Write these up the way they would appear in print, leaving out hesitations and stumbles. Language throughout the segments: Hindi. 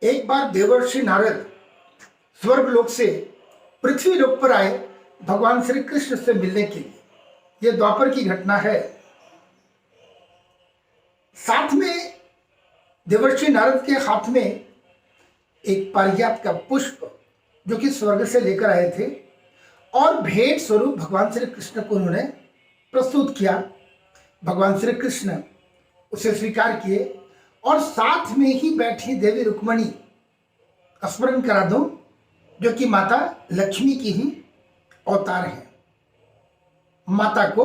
एक बार देवर्षि नारद स्वर्ग लोक से पृथ्वी लोक पर आए भगवान श्री कृष्ण से मिलने के लिए। यह द्वापर की घटना है। साथ में देवर्षि नारद के हाथ में एक पारिजात का पुष्प जो कि स्वर्ग से लेकर आए थे और भेंट स्वरूप भगवान श्री कृष्ण को उन्होंने प्रस्तुत किया। भगवान श्री कृष्ण उसे स्वीकार किए और साथ में ही बैठी देवी रुक्मणी, स्मरण करा दो, जो कि माता लक्ष्मी की ही अवतार है। माता को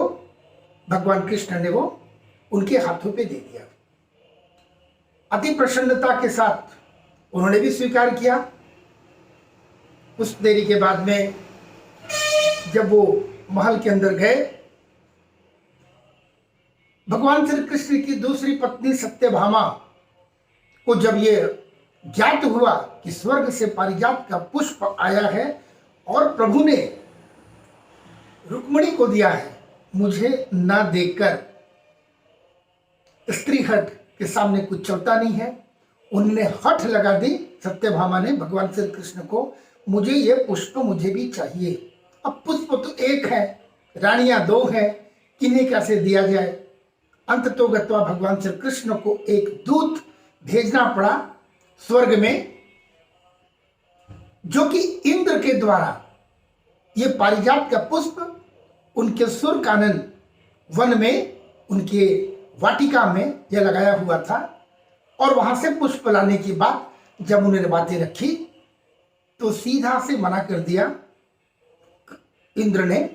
भगवान कृष्ण ने वो उनके हाथों पे दे दिया। अति प्रसन्नता के साथ उन्होंने भी स्वीकार किया। कुछ देरी के बाद में जब वो महल के अंदर गए, भगवान श्री कृष्ण की दूसरी पत्नी सत्यभामा को जब ये ज्ञात हुआ कि स्वर्ग से पारिजात का पुष्प आया है और प्रभु ने रुक्मणी को दिया है, मुझे ना देकर स्त्री हट के सामने कुछ चलता नहीं है। उन्होंने हठ लगा दी सत्यभामा ने भगवान श्री कृष्ण को, मुझे ये पुष्प मुझे भी चाहिए। अब पुष्प तो एक है, रानियां दो हैं, किन्हें कैसे दिया जाए। अंततो गत्वा भगवान श्री कृष्ण को एक दूत भेजना पड़ा स्वर्ग में, जो कि इंद्र के द्वारा ये पारिजात का पुष्प उनके सुर कानन वन में, उनके वाटिका में यह लगाया हुआ था। और वहां से पुष्प लाने के बाद जब उन्होंने बातें रखी तो सीधा से मना कर दिया इंद्र ने।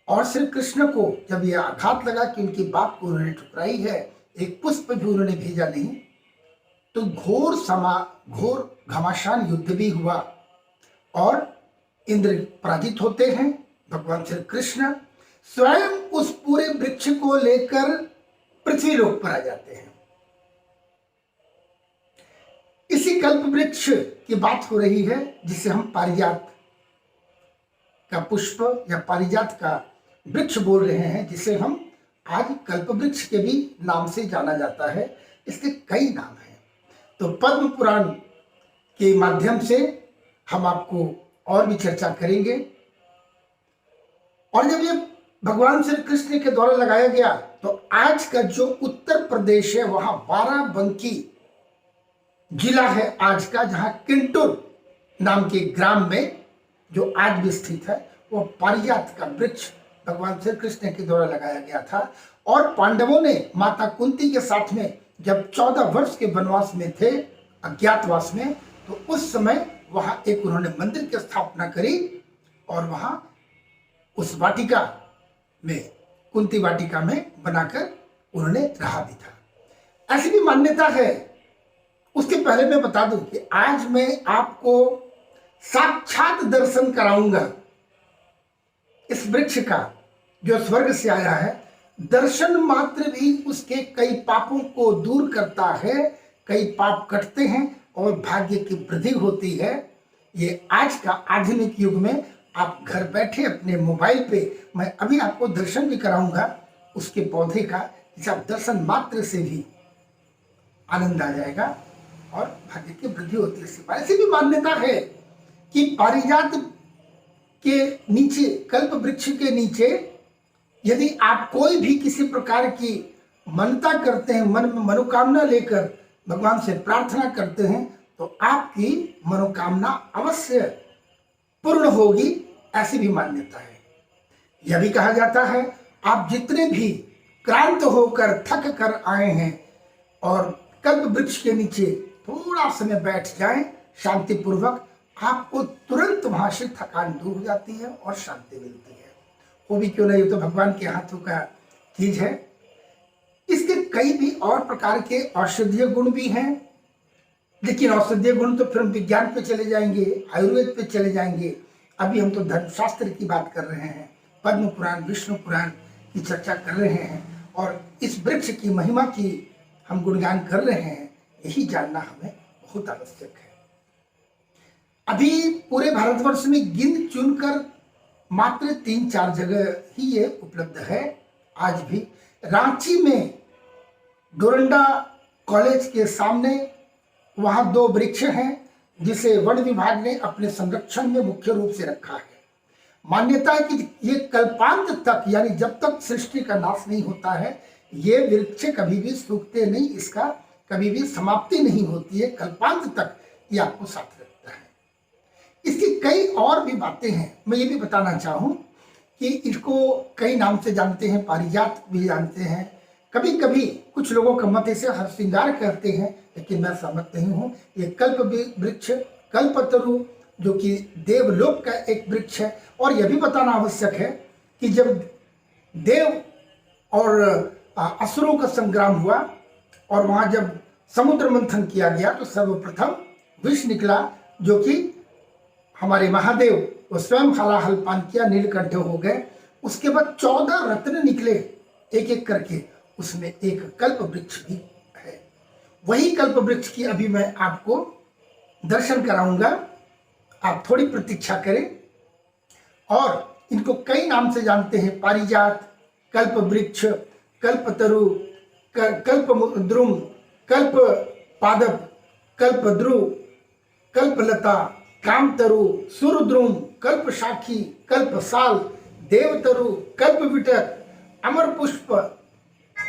और श्री कृष्ण को जब यह आघात लगा कि उनकी बात को उन्होंने ठुकराई है, एक पुष्प भी उन्होंने भेजा नहीं, तो घोर घमासान युद्ध भी हुआ और इंद्र पराजित होते हैं। भगवान श्री कृष्ण स्वयं उस पूरे वृक्ष को लेकर पृथ्वी लोक पर आ जाते हैं। इसी कल्प वृक्ष की बात हो रही है जिसे हम पारिजात का पुष्प या पारिजात का वृक्ष बोल रहे हैं, जिसे हम आज कल्प वृक्ष के भी नाम से जाना जाता है। इसके कई नाम हैं, तो पद्म पुराण के माध्यम से हम आपको और भी चर्चा करेंगे। और जब ये भगवान श्री कृष्ण के द्वारा लगाया गया तो आज का जो उत्तर प्रदेश है वहां बाराबंकी जिला है आज का, जहां किंटूर नाम के ग्राम में जो आज भी स्थित है, वो पारिजात का वृक्ष भगवान श्री कृष्ण के द्वारा लगाया गया था। और पांडवों ने माता कुंती के साथ में जब 14 वर्ष के वनवास में थे, अज्ञातवास में, तो उस समय वहां एक उन्होंने मंदिर की स्थापना करी और वहां उस वाटिका में, कुंती वाटिका में बनाकर उन्होंने रहा भी था। ऐसी भी मान्यता है। उसके पहले मैं बता दूं कि आज मैं आपको साक्षात दर्शन कराऊंगा इस वृक्ष का जो स्वर्ग से आया है। दर्शन मात्र भी उसके कई पापों को दूर करता है, कई पाप कटते हैं और भाग्य की वृद्धि होती है। ये आज का आधुनिक युग में आप घर बैठे अपने मोबाइल पे, मैं अभी आपको दर्शन भी कराऊंगा उसके पौधे का, जिसे आप दर्शन मात्र से भी आनंद आ जाएगा और भाग्य की वृद्धि होती है। ऐसी भी मान्यता है कि पारिजात के नीचे, कल्प वृक्ष के नीचे, यदि आप कोई भी किसी प्रकार की मनता करते हैं, मन में मनोकामना लेकर भगवान से प्रार्थना करते हैं, तो आपकी मनोकामना अवश्य पूर्ण होगी। ऐसी भी मान्यता है। यह भी कहा जाता है आप जितने भी क्रांत होकर थक कर आए हैं और कल्प वृक्ष के नीचे थोड़ा समय बैठ जाएं शांतिपूर्वक, आपको तुरंत वहां से थकान दूर हो जाती है और शांति मिलती है। वो भी क्यों नहीं, ये तो भगवान के हाथों का चीज है। इसके कई भी और प्रकार के औषधीय गुण भी हैं, लेकिन औषधीय गुण तो फिर हम विज्ञान पे चले जाएंगे, आयुर्वेद पे चले जाएंगे। अभी हम तो धर्मशास्त्र की बात कर रहे हैं, पद्म पुराण, विष्णु पुराण की चर्चा कर रहे हैं और इस वृक्ष की महिमा की हम गुणगान कर रहे हैं। यही जानना हमें बहुत आवश्यक है। अभी पूरे भारतवर्ष में गिन चुनकर मात्र 3-4 जगह ही ये उपलब्ध है। आज भी रांची में डोरंडा कॉलेज के सामने वहां 2 वृक्ष हैं जिसे वन विभाग ने अपने संरक्षण में मुख्य रूप से रखा है। मान्यता है कि ये कल्पांत तक, यानी जब तक सृष्टि का नाश नहीं होता है, ये वृक्ष कभी भी सूखते नहीं, इसका कभी भी समाप्ति नहीं होती है, कल्पांत तक ये आपको साथ रखता है। इसकी कई और भी बातें हैं। मैं ये भी बताना चाहूँ कि इसको कई नाम से जानते हैं, पारिजात भी जानते हैं, कभी कभी कुछ लोगों का मत इसे हरसिंगार कहते हैं, लेकिन मैं सहमत नहीं हूँ। ये कल्प वृक्ष, कल्पतरु, जो कि देवलोक का एक वृक्ष है। और यह भी बताना आवश्यक है कि जब देव और असुरों का संग्राम हुआ और वहां जब समुद्र मंथन किया गया तो सर्वप्रथम विष निकला, जो कि हमारे महादेव वो स्वयं हलाहल पान किया, नीलकंठ हो गए। उसके बाद 14 रत्न निकले एक एक करके, उसमें एक कल्प वृक्ष भी है। वही कल्प वृक्ष की अभी मैं आपको दर्शन कराऊंगा, आप थोड़ी प्रतीक्षा करें। और इनको कई नाम से जानते हैं, पारिजात, कल्प वृक्ष, कल्पतरु, कल्पद्रुम, कल्प पादप, कल्पद्रु, कल्पलता, कामतरु, सुरद्रुम, कल्पशाखी, कल्पसाल, देवतरु, कल्पविटक, अमर पुष्प,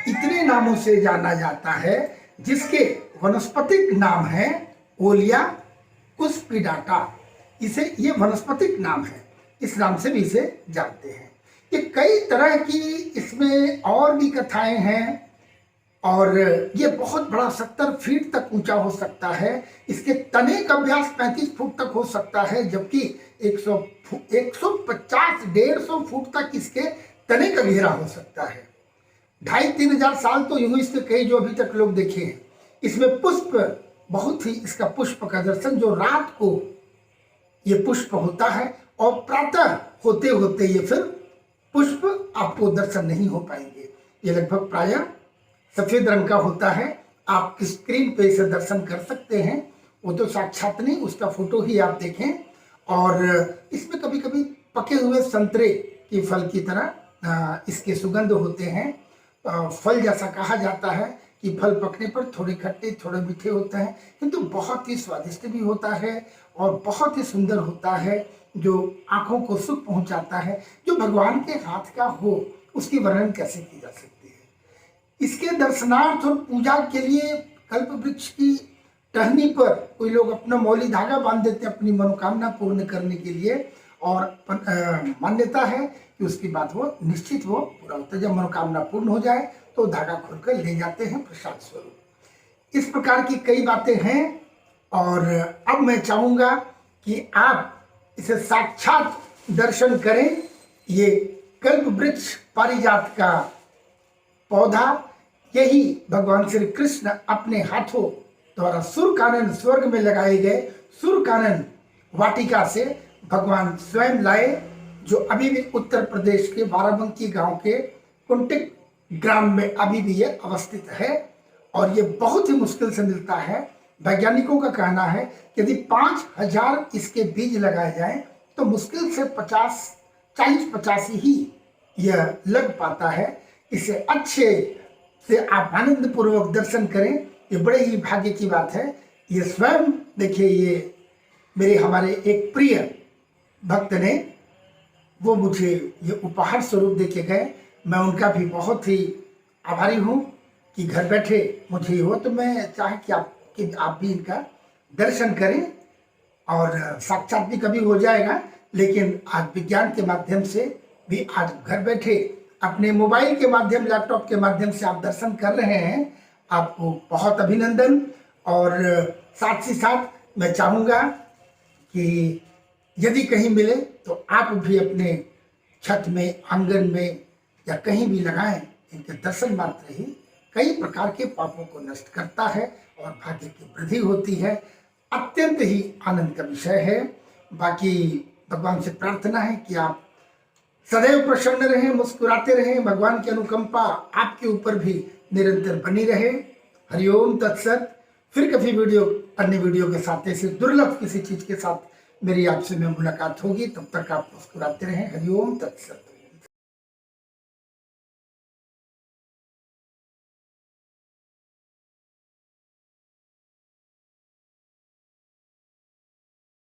इतने नामों से जाना जाता है, जिसके वनस्पतिक नाम है ओलिया कुस्पिडाटा। इसे ये वनस्पतिक नाम है, इस नाम से भी इसे जानते हैं। ये कई तरह की इसमें और भी कथाएं हैं और ये बहुत बड़ा 70 फीट तक ऊंचा हो सकता है। इसके तने का व्यास 35 फुट तक हो सकता है, जबकि 150-150 फुट तक इसके तने का घेरा हो सकता है। 2,500-3 हजार साल तो यूं इसके कई जो अभी तक लोग देखे हैं। इसमें पुष्प बहुत ही, इसका पुष्प का दर्शन जो रात को ये पुष्प होता है और प्रातः होते होते ये फिर पुष्प आपको दर्शन नहीं हो पाएंगे। ये लगभग प्रायः सफेद रंग का होता है। आप स्क्रीन पे इसे दर्शन कर सकते हैं, वो तो साक्षात नहीं, उसका फोटो ही आप देखें। और इसमें कभी कभी पके हुए संतरे की फल की तरह इसके सुगंध होते हैं। फल जैसा कहा जाता है कि फल पकने पर थोड़े खट्टे थोड़े मीठे होते हैं, किंतु बहुत ही स्वादिष्ट भी होता है और बहुत ही सुंदर होता है, जो आंखों को सुख पहुंचाता है। जो भगवान के हाथ का हो उसकी वर्णन कैसे की जा सकती है। इसके दर्शनार्थ और पूजा के लिए कल्प वृक्ष की टहनी पर कोई लोग अपना मौली धागा बांध देते हैं अपनी मनोकामना पूर्ण करने के लिए, और मान्यता है कि उसकी बात वो निश्चित वो पूरा होता है। जब मनोकामना पूर्ण हो जाए तो धागा खोलकर ले जाते हैं प्रसाद स्वरूप। इस प्रकार की कई बातें हैं और अब मैं चाहूंगा कि आप इसे साक्षात दर्शन करें। ये कल्प वृक्ष पारिजात का पौधा, यही भगवान श्री कृष्ण अपने हाथों द्वारा सुरकानन स्वर्ग में लगाए गए सुरकानन वाटिका से भगवान स्वयं लाए, जो अभी भी उत्तर प्रदेश के बाराबंकी गांव के कुंटिक ग्राम में अभी भी ये अवस्थित है। और ये बहुत ही मुश्किल से मिलता है। वैज्ञानिकों का कहना है कि यदि 5000 इसके बीज लगाए जाएं तो मुश्किल से 40-50 ही यह लग पाता है। इसे अच्छे से आप आनंद पूर्वक दर्शन करें, ये बड़े ही भाग्य की बात है। ये स्वयं देखिए, ये मेरे हमारे एक प्रिय भक्त ने वो मुझे ये उपहार स्वरूप देके गए। मैं उनका भी बहुत ही आभारी हूँ कि घर बैठे मुझे हो, तो मैं चाहे कि आप भी इनका दर्शन करें और साक्षात भी कभी हो जाएगा। लेकिन आज विज्ञान के माध्यम से भी आज घर बैठे अपने मोबाइल के माध्यम, लैपटॉप के माध्यम से आप दर्शन कर रहे हैं, आपको बहुत अभिनंदन। और साथ ही साथ मैं चाहूँगा कि यदि कहीं मिले तो आप भी अपने छत में, आंगन में या कहीं भी लगाएं। इनके दर्शन मात्र ही कई प्रकार के पापों को नष्ट करता है और भाग्य की वृद्धि होती है। अत्यंत ही आनंद का विषय है। बाकी भगवान से प्रार्थना है कि आप सदैव प्रसन्न रहें, मुस्कुराते रहें। भगवान की अनुकंपा आपके ऊपर भी निरंतर बनी रहे। हरिओम तत्सत। फिर कभी अन्य वीडियो के साथ ऐसे दुर्लभ किसी चीज के साथ मेरी आपसे में मुलाकात होगी। तब तक आप मुस्कुराते रहें। हरिओम तत्सत।